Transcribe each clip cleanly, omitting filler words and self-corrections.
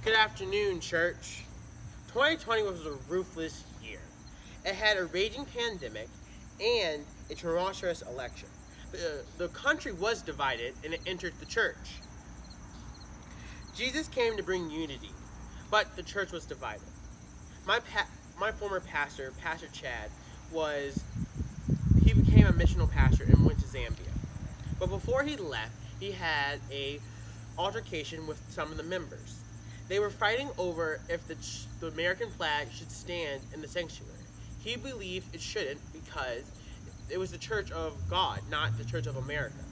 Good afternoon, church. 2020 was a ruthless year. It had a raging pandemic and a tumultuous election. The country was divided and it entered the church. Jesus came to bring unity, but the church was divided. My former pastor, Pastor Chad, he became a missional pastor and went to Zambia. But before he left, he had a altercation with some of the members. They were fighting over if the American flag should stand in the sanctuary. He believed it shouldn't because it was the Church of God, not the Church of America.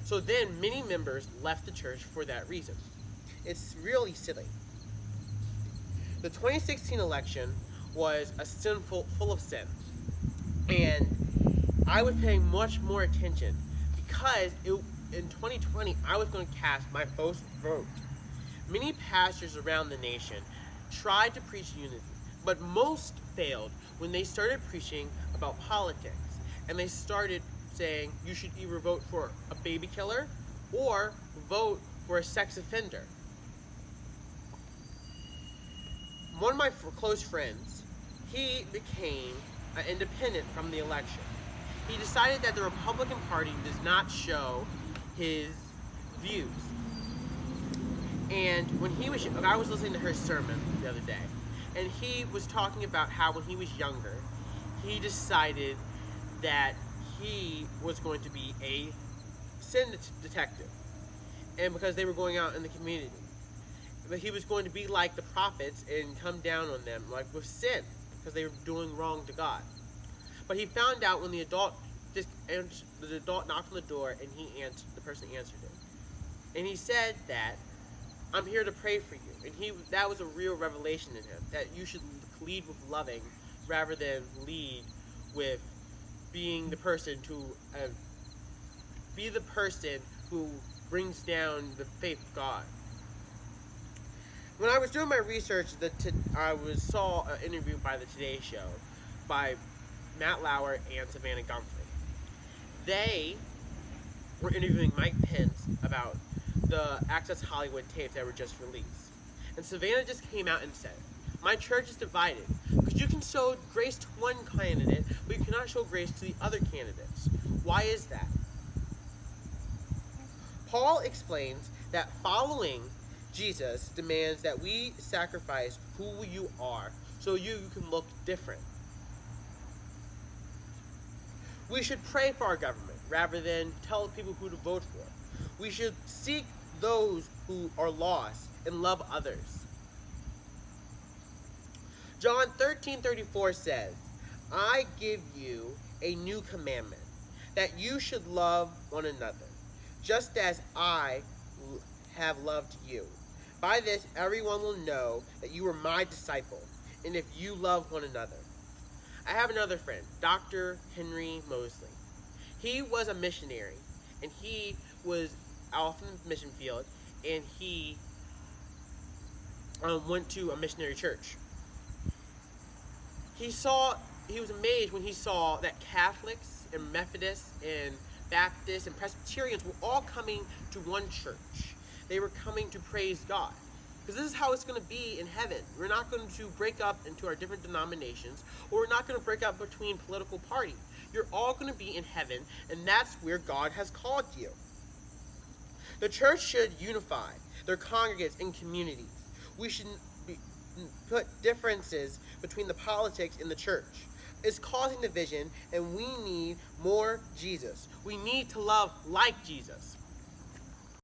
So then many members left the church for that reason. It's really silly. The 2016 election was full of sin. And I was paying much more attention because in 2020 I was going to cast my first vote. Many pastors around the nation tried to preach unity, but most failed when they started preaching about politics. And they started saying you should either vote for a baby killer or vote for a sex offender. One of my close friends, he became an independent from the election. He decided that the Republican Party does not show his views. And I was listening to her sermon the other day, and he was talking about how when he was younger, he decided that he was going to be a sin detective, and because they were going out in the community, but he was going to be like the prophets and come down on them like with sin because they were doing wrong to God. But he found out when the adult knocked on the door and the person answered it, and he said that I'm here to pray for you. And that was a real revelation in him, that you should lead with loving rather than lead with being the person who brings down the faith of God. When I was doing my research, I saw an interview by the Today Show by Matt Lauer and Savannah Guthrie. They were interviewing Mike Pence about the Access Hollywood tapes that were just released. And Savannah just came out and said, my church is divided because you can show grace to one candidate, but you cannot show grace to the other candidates. Why is that? Paul explains that following Jesus demands that we sacrifice who you are so you can look different. We should pray for our government rather than tell people who to vote for. We should seek those who are lost and love others. John 13:34 says, I give you a new commandment, that you should love one another, just as I have loved you. By this, everyone will know that you are my disciple, and if you love one another. I have another friend, Dr. Henry Mosley. He was a missionary, and he was off in the mission field, and he went to a missionary church. He was amazed when he saw that Catholics and Methodists and Baptists and Presbyterians were all coming to one church. They were coming to praise God. Because this is how it's going to be in heaven. We're not going to break up into our different denominations, or we're not going to break up between political parties. You're all going to be in heaven, and that's where God has called you. The church should unify their congregates and communities. We should put differences between the politics in the church. It's causing division, and we need more Jesus. We need to love like Jesus.